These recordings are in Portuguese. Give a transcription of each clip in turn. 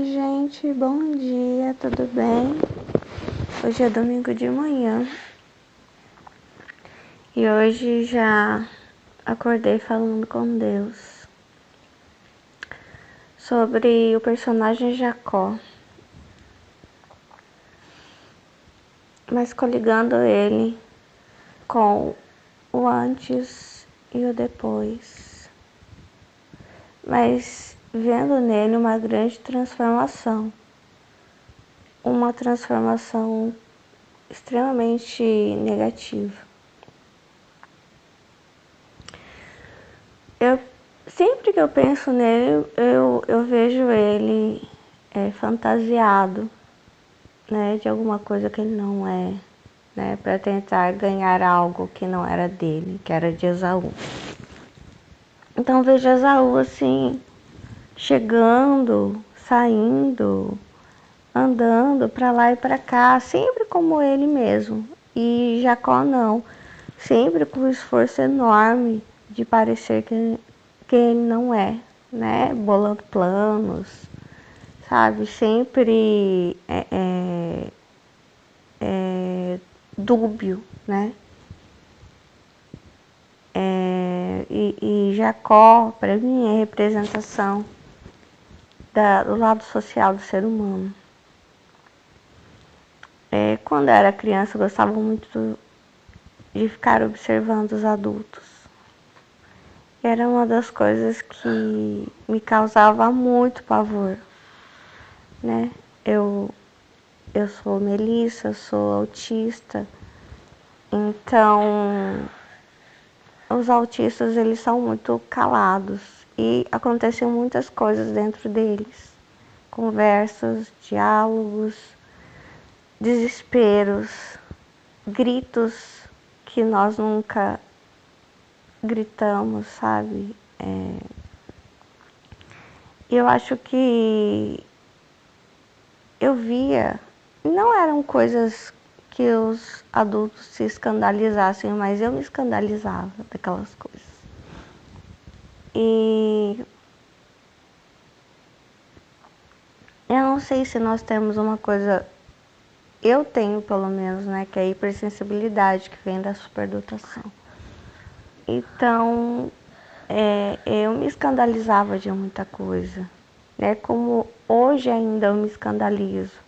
Oi, gente, bom dia, tudo bem? Hoje é domingo de manhã e hoje já acordei falando com Deus sobre o personagem Jacó, mas coligando ele com o antes e o depois, mas vendo nele uma grande transformação, uma transformação extremamente negativa. Sempre que eu penso nele, eu vejo ele fantasiado, né, de alguma coisa que ele não é, né, para tentar ganhar algo que não era dele, que era de Esaú. Então vejo Esaú assim, chegando, saindo, andando para lá e para cá, sempre como ele mesmo. E Jacó não, sempre com um esforço enorme de parecer que ele não é, né? Bolando planos, sabe? Sempre dúbio, né? E Jacó, para mim, é representação do lado social do ser humano. Quando eu era criança, eu gostava muito de ficar observando os adultos. Era uma das coisas que me causava muito pavor, né? Eu sou Melissa, eu sou autista, então os autistas eles são muito calados e acontecem muitas coisas dentro deles, conversas, diálogos, desesperos, gritos que nós nunca gritamos, sabe? Eu acho que eu via, não eram coisas que os adultos se escandalizassem, mas eu me escandalizava daquelas coisas. E eu não sei se nós temos uma coisa, eu tenho pelo menos, né, que é a hipersensibilidade que vem da superdotação. Então, eu me escandalizava de muita coisa, né, como hoje ainda eu me escandalizo.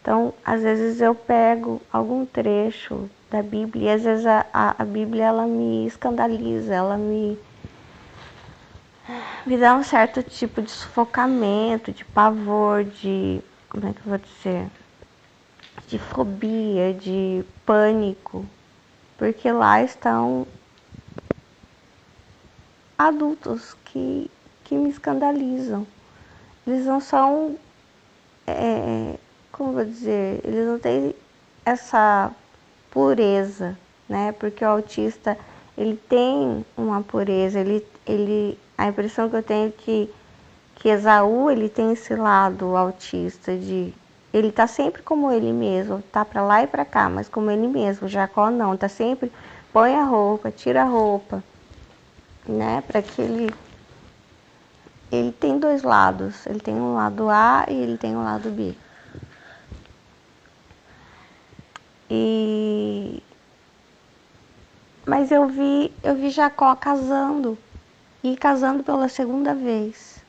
Então, às vezes eu pego algum trecho da Bíblia e às vezes a Bíblia ela me escandaliza, ela me dá um certo tipo de sufocamento, de pavor, de, como é que eu vou dizer, de fobia, de pânico, porque lá estão adultos que me escandalizam. Eles não são, como eu vou dizer, eles não têm essa pureza, né? Porque o autista, ele tem uma pureza, a impressão que eu tenho é que Esaú, ele tem esse lado autista de ele tá sempre como ele mesmo, tá para lá e para cá, mas como ele mesmo. Jacó não, tá sempre põe a roupa, tira a roupa, né? Para que ele tem dois lados, ele tem um lado A e ele tem um lado B. Mas eu vi Jacó casando, e casando pela segunda vez.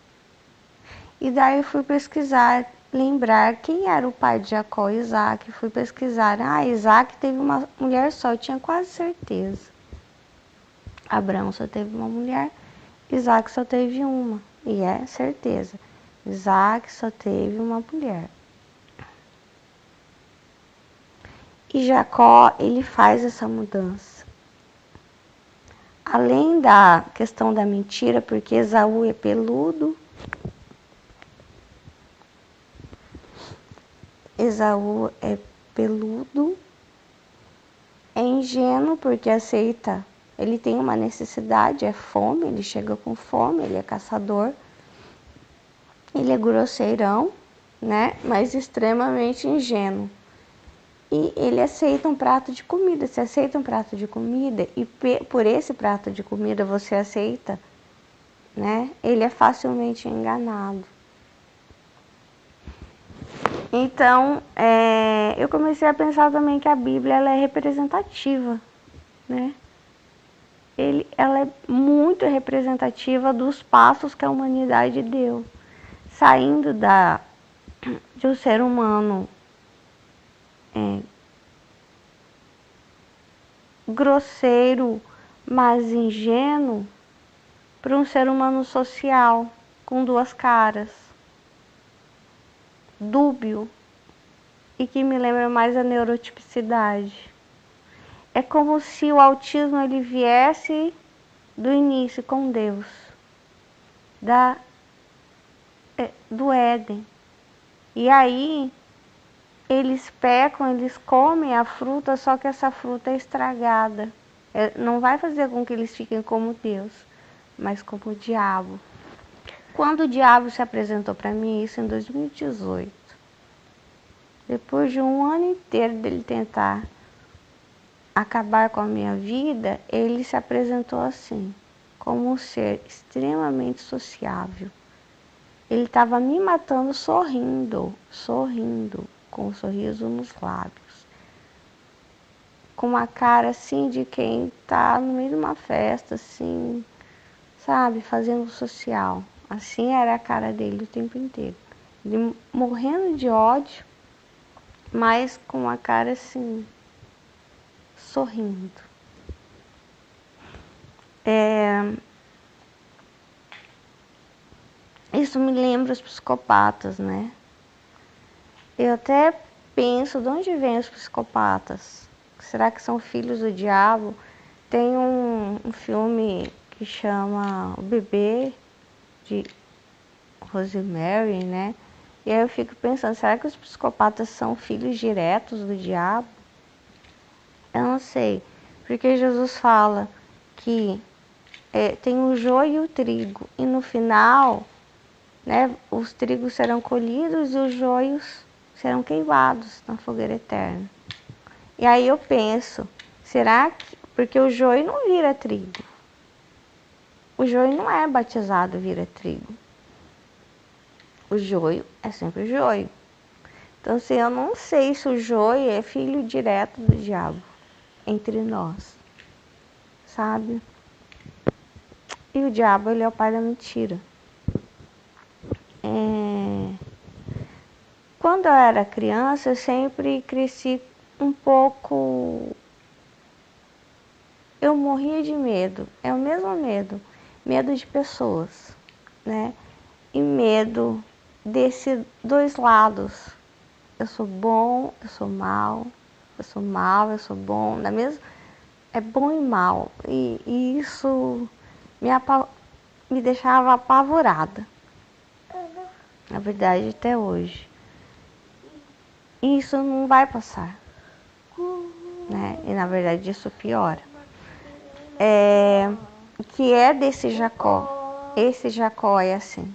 E daí eu fui pesquisar, lembrar quem era o pai de Jacó, Isaac. Fui pesquisar, Isaac teve uma mulher só, eu tinha quase certeza. Abraão só teve uma mulher, Isaac só teve uma, e é certeza. Isaac só teve uma mulher. E Jacó, ele faz essa mudança. Além da questão da mentira, porque Esaú é peludo, Esaú é peludo, é ingênuo porque aceita, ele tem uma necessidade, é fome, ele chega com fome, ele é caçador, ele é grosseirão, né? Mas extremamente ingênuo. E ele aceita um prato de comida, você aceita um prato de comida e por esse prato de comida você aceita, né? Ele é facilmente enganado. Então, eu comecei a pensar também que a Bíblia ela é representativa, né? Ela é muito representativa dos passos que a humanidade deu, saindo de um ser humano grosseiro, mas ingênuo, para um ser humano social, com duas caras, dúbio, e que me lembra mais a neurotipicidade. É como se o autismo ele viesse do início com Deus, do Éden. E aí eles pecam, eles comem a fruta, só que essa fruta é estragada. Não vai fazer com que eles fiquem como Deus, mas como o diabo. Quando o diabo se apresentou para mim, isso em 2018, depois de um ano inteiro dele tentar acabar com a minha vida, ele se apresentou assim, como um ser extremamente sociável. Ele estava me matando sorrindo, com um sorriso nos lábios, com uma cara assim de quem está no meio de uma festa, assim, sabe, fazendo social. Assim era a cara dele o tempo inteiro. Ele morrendo de ódio, mas com uma cara assim, sorrindo. Isso me lembra os psicopatas, né? Eu até penso, de onde vêm os psicopatas? Será que são filhos do diabo? Tem um filme que chama O Bebê, de Rosemary, né? E aí eu fico pensando, será que os psicopatas são filhos diretos do diabo? Eu não sei, porque Jesus fala que tem o joio e o trigo, e no final, né, os trigos serão colhidos e os joios serão queimados na fogueira eterna. E aí eu penso, será que... Porque o joio não vira trigo. O joio não é batizado, vira trigo. O joio é sempre joio. Então, assim, eu não sei se o joio é filho direto do diabo entre nós, sabe? E o diabo, ele é o pai da mentira. Quando eu era criança, eu sempre cresci um pouco... Eu morria de medo, é o mesmo medo. Medo de pessoas, né? E medo desses dois lados. Eu sou bom, eu sou mal, eu sou mal, eu sou bom. É bom e mal. E isso me deixava apavorada. Na verdade, até hoje. E isso não vai passar, né? E na verdade isso piora. Que é desse Jacó. Esse Jacó é assim.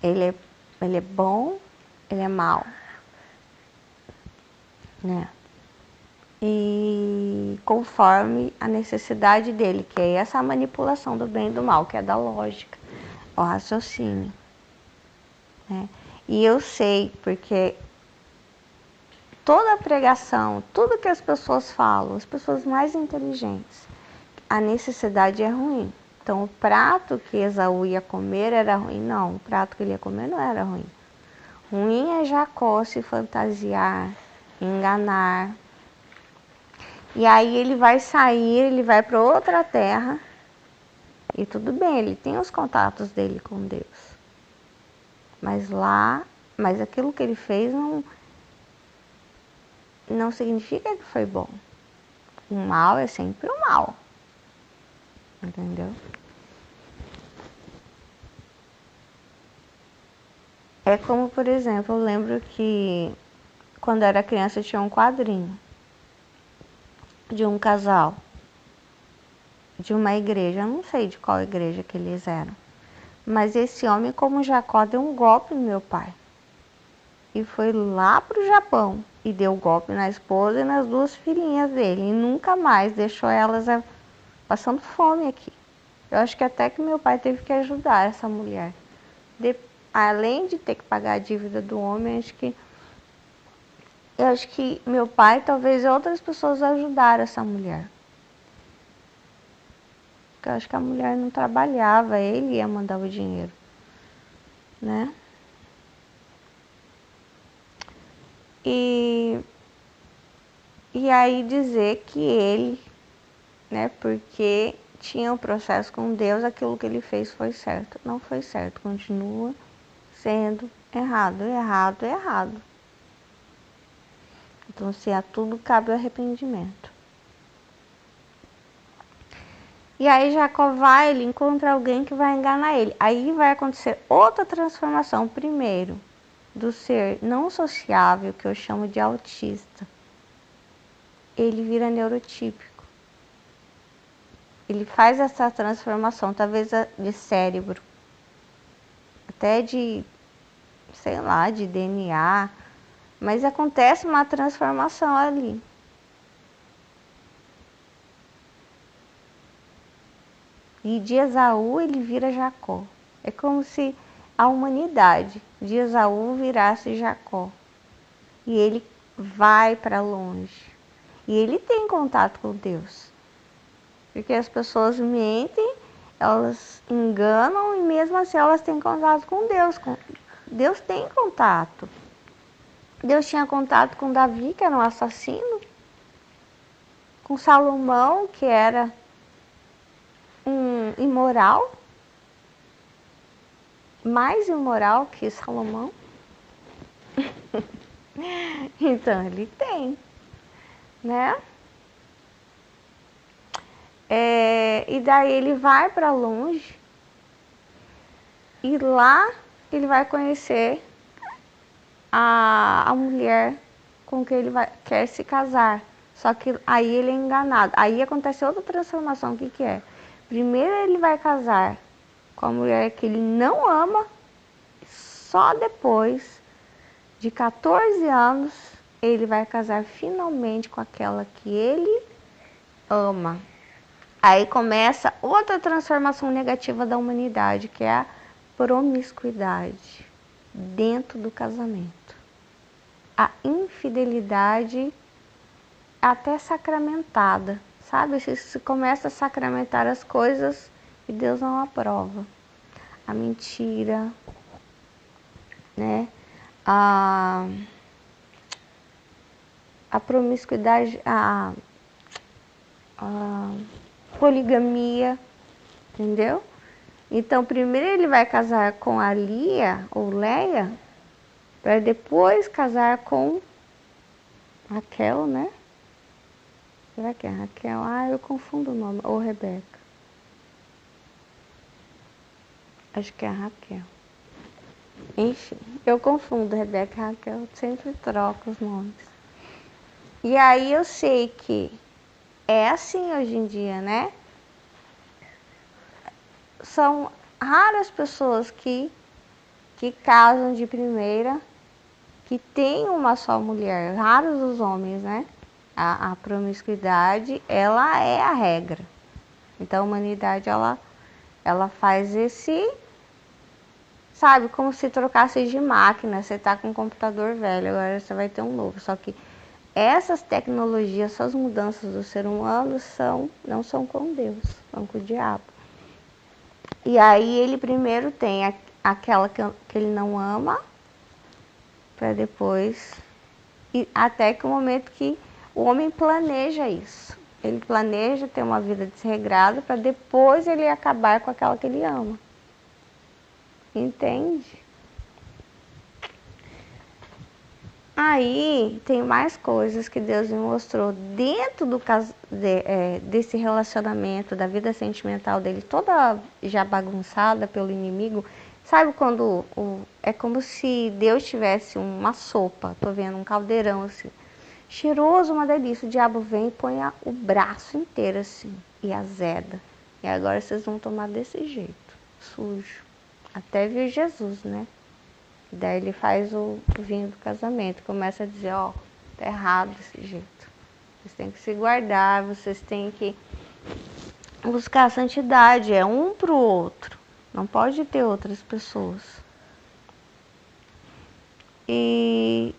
Ele é bom, ele é mau, né? E conforme a necessidade dele, que é essa manipulação do bem e do mal, que é da lógica, o raciocínio, né? E eu sei, porque toda a pregação, tudo que as pessoas falam, as pessoas mais inteligentes, a necessidade é ruim. Então, o prato que Esaú ia comer era ruim? Não, o prato que ele ia comer não era ruim. Ruim é Jacó se fantasiar, enganar. E aí ele vai sair, ele vai para outra terra. E tudo bem, ele tem os contatos dele com Deus. Mas aquilo que ele fez não significa que foi bom. O mal é sempre o mal. Entendeu? É como, por exemplo, eu lembro que quando era criança eu tinha um quadrinho de um casal de uma igreja, eu não sei de qual igreja que eles eram, mas esse homem, como Jacó, deu um golpe no meu pai e foi lá pro Japão e deu golpe na esposa e nas duas filhinhas dele e nunca mais deixou elas passando fome aqui. Eu acho que até que meu pai teve que ajudar essa mulher, além de ter que pagar a dívida do homem, acho que eu acho que meu pai, talvez outras pessoas ajudaram essa mulher. Porque eu acho que a mulher não trabalhava, ele ia mandar o dinheiro, né? E aí dizer que ele, né, porque tinha um processo com Deus, aquilo que ele fez foi certo. Não foi certo, continua sendo errado, errado, errado. Então, se a tudo cabe o arrependimento. E aí Jacó vai, ele encontra alguém que vai enganar ele. Aí vai acontecer outra transformação. Primeiro, do ser não sociável, que eu chamo de autista, ele vira neurotípico. Ele faz essa transformação, talvez de cérebro, até de, sei lá, de DNA, mas acontece uma transformação ali. E de Esaú ele vira Jacó. É como se a humanidade de Esaú virasse Jacó. E ele vai para longe. E ele tem contato com Deus. Porque as pessoas mentem, elas enganam e mesmo assim elas têm contato com Deus. Deus tem contato. Deus tinha contato com Davi, que era um assassino. Com Salomão, que era um imoral. Mais imoral que Salomão. Então ele tem, né? E daí ele vai para longe e lá ele vai conhecer a mulher com quem ele quer se casar. Só que aí ele é enganado. Aí acontece outra transformação. O que é? Primeiro ele vai casar com a mulher que ele não ama. Só depois de 14 anos ele vai casar finalmente com aquela que ele ama. Aí começa outra transformação negativa da humanidade, que é a promiscuidade dentro do casamento. A infidelidade até sacramentada, sabe? Se começa a sacramentar as coisas e Deus não aprova. A mentira, né? A promiscuidade, a poligamia, entendeu? Então, primeiro ele vai casar com a Lia ou Leia, para depois casar com Raquel, né? Será que é Raquel? Eu confundo o nome. Ou Rebeca. Acho que é Raquel. Enfim, eu confundo Rebeca e Raquel, sempre troco os nomes. E aí eu sei que é assim hoje em dia, né? São raras pessoas que casam de primeira, que tem uma só mulher, raros os homens, né? A promiscuidade, ela é a regra. Então a humanidade, ela faz esse, sabe, como se trocasse de máquina. Você tá com um computador velho, agora você vai ter um novo. Só que essas tecnologias, essas mudanças do ser humano não são com Deus, são com o diabo. E aí ele primeiro tem aquela que ele não ama, para depois, e até que o momento que o homem planeja isso. Ele planeja ter uma vida desregrada para depois ele acabar com aquela que ele ama. Entende? Aí tem mais coisas que Deus me mostrou dentro desse relacionamento, da vida sentimental dele, toda já bagunçada pelo inimigo. Sabe quando é como se Deus tivesse uma sopa, tô vendo um caldeirão assim, cheiroso, uma delícia. O diabo vem e põe o braço inteiro assim e azeda. E agora vocês vão tomar desse jeito, sujo. Até vir Jesus, né? Daí ele faz o vinho do casamento, começa a dizer, ó, tá errado desse jeito. Vocês têm que se guardar, vocês têm que buscar a santidade, é um pro outro. Não pode ter outras pessoas. E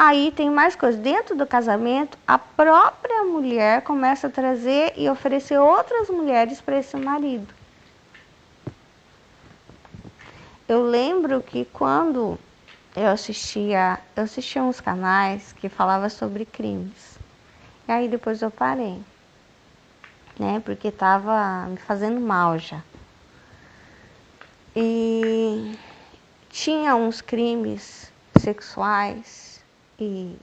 aí tem mais coisas. Dentro do casamento, a própria mulher começa a trazer e oferecer outras mulheres para esse marido. Eu lembro que quando eu assistia uns canais que falavam sobre crimes. E aí depois eu parei, né? Porque estava me fazendo mal já. E tinha uns crimes sexuais e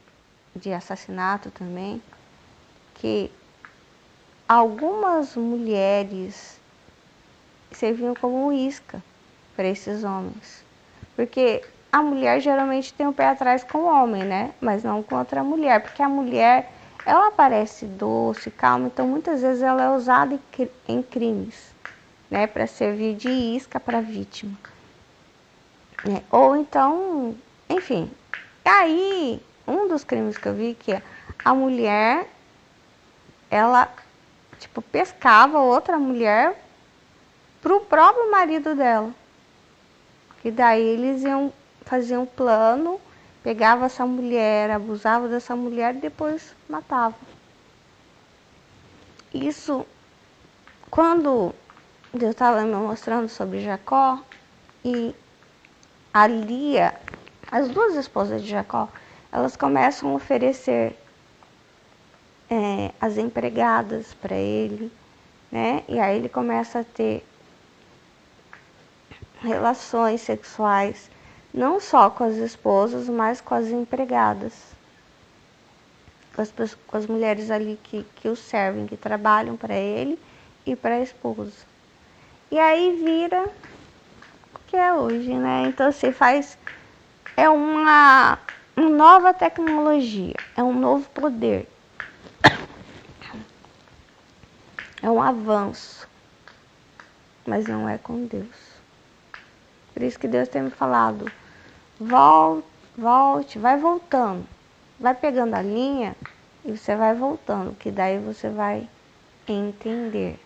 de assassinato também, que algumas mulheres serviam como isca para esses homens. Porque a mulher geralmente tem o pé atrás com o homem, né? Mas não com outra mulher, porque a mulher, ela parece doce, calma, então muitas vezes ela é usada em crimes, né? Para servir de isca para a vítima. Né? Ou então, enfim. Aí, um dos crimes que eu vi que a mulher, ela, tipo, pescava outra mulher pro próprio marido dela. E daí eles faziam um plano, pegava essa mulher, abusava dessa mulher e depois matava. Isso, quando Deus estava me mostrando sobre Jacó e a Lia, as duas esposas de Jacó, elas começam a oferecer as empregadas para ele, né? E aí ele começa a ter relações sexuais, não só com as esposas, mas com as empregadas, com as mulheres ali que o servem, que trabalham para ele e para a esposa. E aí vira o que é hoje, né? Então se faz, é uma nova tecnologia, é um novo poder, é um avanço, mas não é com Deus. Por isso que Deus tem me falado, volte, vai voltando, vai pegando a linha e você vai voltando, que daí você vai entender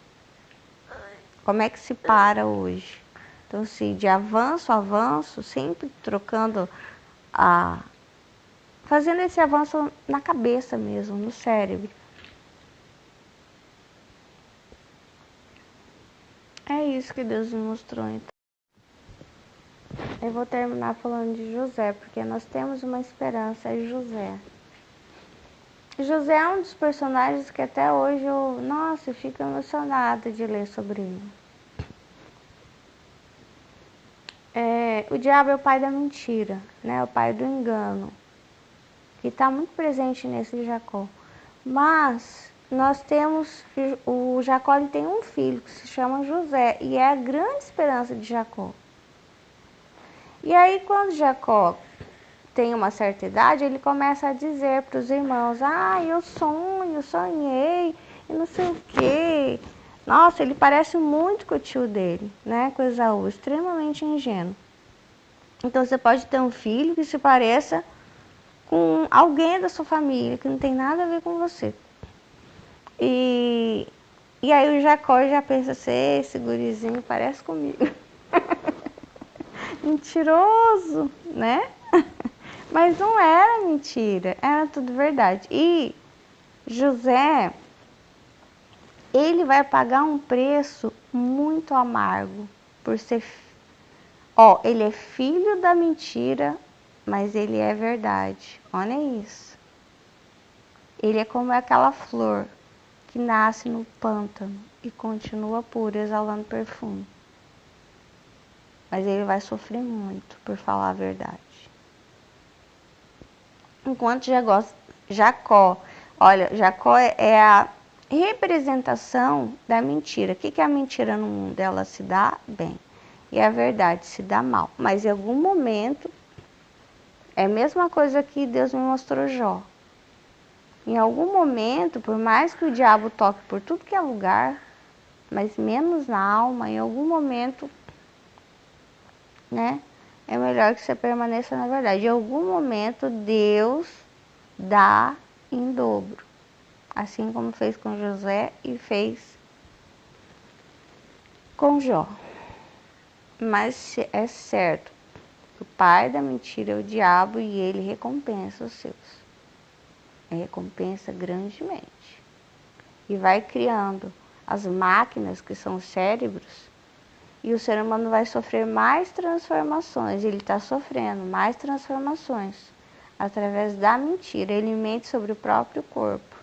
como é que se para hoje. Então, se de avanço a avanço, sempre trocando fazendo esse avanço na cabeça mesmo, no cérebro. É isso que Deus me mostrou, então. Eu vou terminar falando de José, porque nós temos uma esperança, é José. José é um dos personagens que até hoje eu fico emocionada de ler sobre ele. O diabo é o pai da mentira, né? O pai do engano, que está muito presente nesse Jacó. Mas nós temos, o Jacó ele tem um filho que se chama José, e é a grande esperança de Jacó. E aí quando Jacó tem uma certa idade, ele começa a dizer para os irmãos, eu sonhei, e não sei o quê. Nossa, ele parece muito com o tio dele, né, com Esaú, extremamente ingênuo. Então você pode ter um filho que se pareça com alguém da sua família, que não tem nada a ver com você. E aí o Jacó já pensa assim, esse gurizinho parece comigo. Mentiroso, né? Mas não era mentira, era tudo verdade. E José, ele vai pagar um preço muito amargo por ser, ele é filho da mentira, mas ele é verdade. Olha isso. Ele é como aquela flor que nasce no pântano e continua pura, exalando perfume. Mas ele vai sofrer muito por falar a verdade. Enquanto Jacó, Jacó é a representação da mentira. O que é a mentira no mundo? Ela se dá bem. E a verdade se dá mal. Mas em algum momento, é a mesma coisa que Deus me mostrou Jó. Em algum momento, por mais que o diabo toque por tudo que é lugar, mas menos na alma, em algum momento, né? É melhor que você permaneça na verdade. Em algum momento, Deus dá em dobro. Assim como fez com José e fez com Jó. Mas é certo, O pai da mentira é o diabo e ele recompensa os seus. Recompensa grandemente. E vai criando as máquinas, que são os cérebros, e o ser humano vai sofrer mais transformações. Ele está sofrendo mais transformações através da mentira. Ele mente sobre o próprio corpo.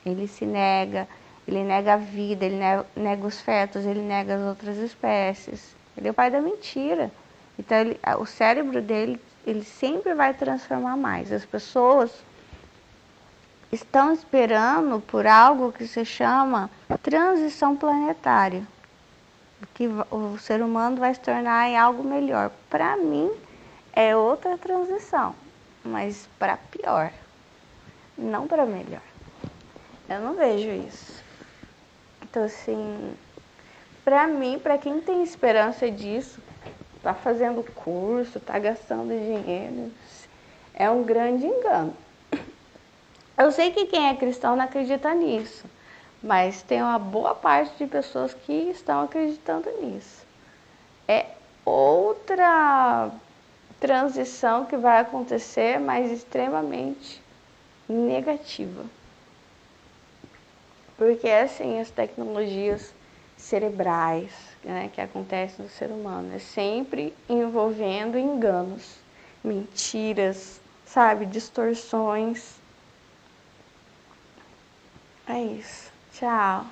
Ele se nega, ele nega a vida, ele nega os fetos, ele nega as outras espécies. Ele é o pai da mentira. Então, o cérebro dele, ele sempre vai transformar mais. As pessoas estão esperando por algo que se chama transição planetária. Que o ser humano vai se tornar em algo melhor. Para mim, é outra transição, mas para pior, não para melhor. Eu não vejo isso. Então, assim, para mim, para quem tem esperança disso, tá fazendo curso, tá gastando dinheiro, é um grande engano. Eu sei que quem é cristão não acredita nisso, mas tem uma boa parte de pessoas que estão acreditando nisso. É outra transição que vai acontecer, mas extremamente negativa. Porque assim, as tecnologias cerebrais, né, que acontecem no ser humano, é sempre envolvendo enganos, mentiras, sabe, distorções. É isso. Tchau.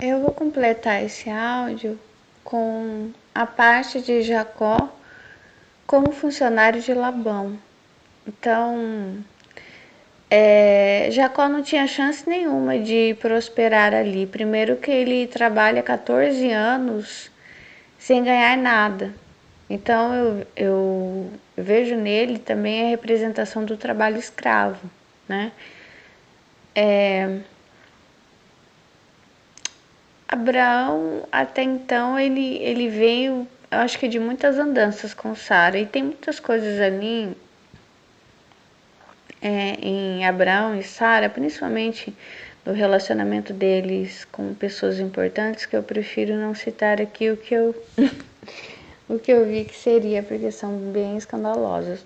Eu vou completar esse áudio com a parte de Jacó como funcionário de Labão. Então, Jacó não tinha chance nenhuma de prosperar ali. Primeiro que ele trabalha 14 anos sem ganhar nada. Então, eu vejo nele também a representação do trabalho escravo, né? Abraão, até então, ele veio, eu acho que de muitas andanças com Sara. E tem muitas coisas ali em Abraão e Sara, principalmente do relacionamento deles com pessoas importantes, que eu prefiro não citar aqui o que eu, o que eu vi que seria, porque são bem escandalosas.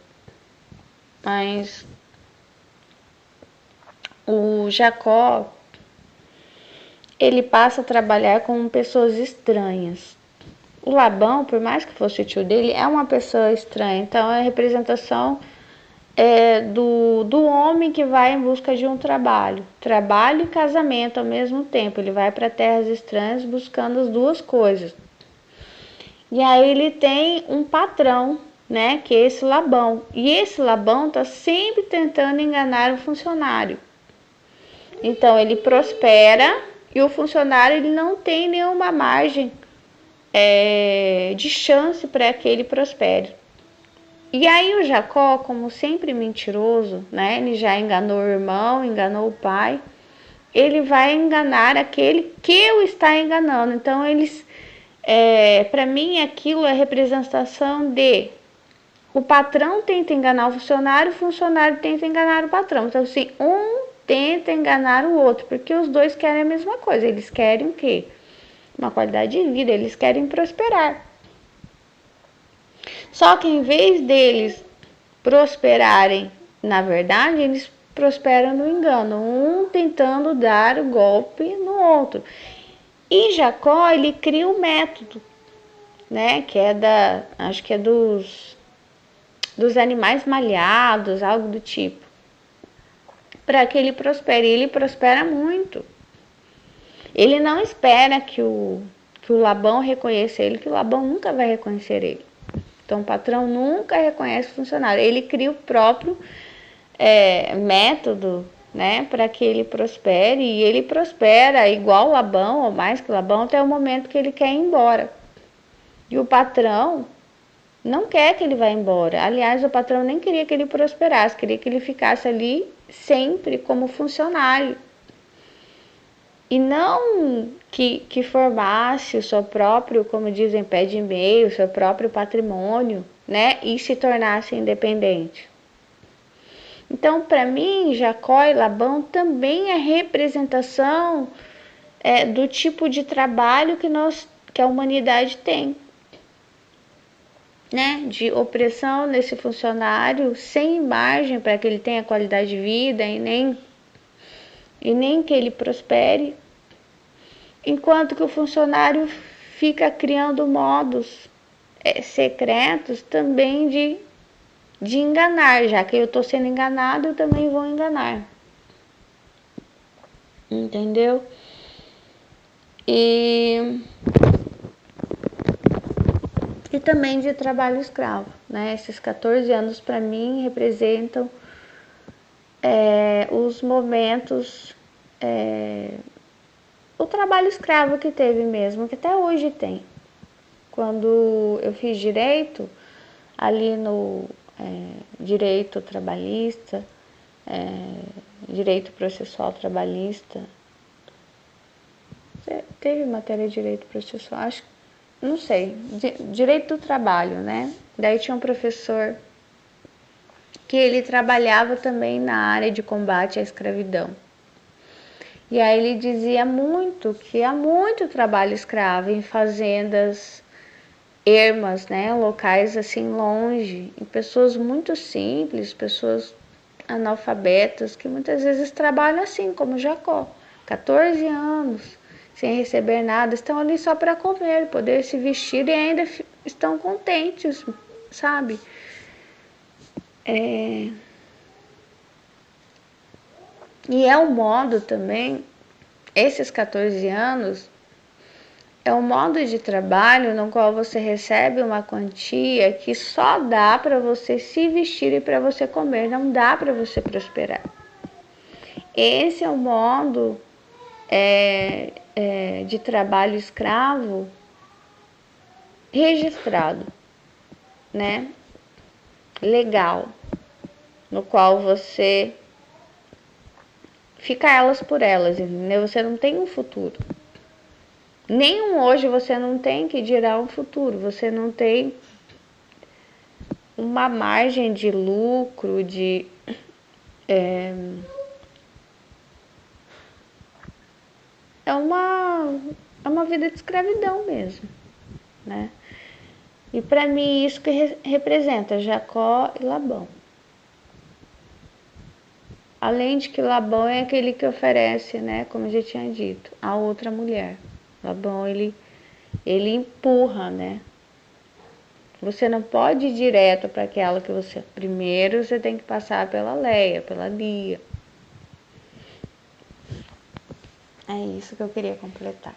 Mas o Jacó, ele passa a trabalhar com pessoas estranhas. O Labão, por mais que fosse o tio dele, é uma pessoa estranha. Então, é a representação do homem que vai em busca de um trabalho. Trabalho e casamento ao mesmo tempo. Ele vai para terras estranhas buscando as duas coisas. E aí ele tem um patrão, né, que é esse Labão. E esse Labão está sempre tentando enganar o funcionário. Então, ele prospera e o funcionário ele não tem nenhuma margem de chance para que ele prospere. E aí o Jacó, como sempre mentiroso, né, ele já enganou o irmão, enganou o pai, ele vai enganar aquele que o está enganando. Então, para mim, aquilo é representação de o patrão tenta enganar o funcionário tenta enganar o patrão. Então, assim, um tenta enganar o outro, porque os dois querem a mesma coisa. Eles querem o quê? Uma qualidade de vida, eles querem prosperar. Só que em vez deles prosperarem, na verdade, eles prosperam no engano, um tentando dar o golpe no outro. E Jacó, ele cria um método, né, que é acho que é dos animais malhados, algo do tipo, para que ele prospere. E ele prospera muito. Ele não espera que o Labão reconheça ele, que o Labão nunca vai reconhecer ele. Então, o patrão nunca reconhece o funcionário. Ele cria o próprio método, né, para que ele prospere. E ele prospera igual Labão, ou mais que Labão, até o momento que ele quer ir embora. E o patrão não quer que ele vá embora. Aliás, o patrão nem queria que ele prosperasse, queria que ele ficasse ali sempre como funcionário. E não que formasse o seu próprio, como dizem, pé de meio, o seu próprio patrimônio, né? E se tornasse independente. Então, para mim, Jacó e Labão também é representação do tipo de trabalho que a humanidade tem. né, de opressão nesse funcionário, sem margem para que ele tenha qualidade de vida e nem que ele prospere, enquanto que o funcionário fica criando modos secretos também de enganar, já que eu estou sendo enganado, eu também vou enganar. Entendeu? E também de trabalho escravo, né? Esses 14 anos para mim representam os momentos, o trabalho escravo que teve mesmo, que até hoje tem. Quando eu fiz direito, ali no direito trabalhista, direito processual trabalhista, teve matéria de direito processual, acho, não sei, direito do trabalho, né? Daí tinha um professor que ele trabalhava também na área de combate à escravidão. E aí ele dizia muito que há muito trabalho escravo em fazendas ermas, né, locais assim longe, em pessoas muito simples, pessoas analfabetas, que muitas vezes trabalham assim, como Jacó, 14 anos, sem receber nada, estão ali só para comer, poder se vestir e ainda estão contentes, sabe? E é um modo também, esses 14 anos, é um modo de trabalho no qual você recebe uma quantia que só dá para você se vestir e para você comer, não dá para você prosperar. Esse é o modo de trabalho escravo registrado, né? Legal, no qual você fica elas por elas, entendeu? Você não tem um futuro. Nem hoje você não tem, que dirá um futuro. Você não tem uma margem de lucro, é uma vida de escravidão mesmo, né? E para mim isso que representa Jacó e Labão. Além de que Labão é aquele que oferece, né, como eu já tinha dito, a outra mulher. Labão ele empurra, né? Você não pode ir direto para aquela que você... Primeiro você tem que passar pela Leia, pela Lia. É isso que eu queria completar.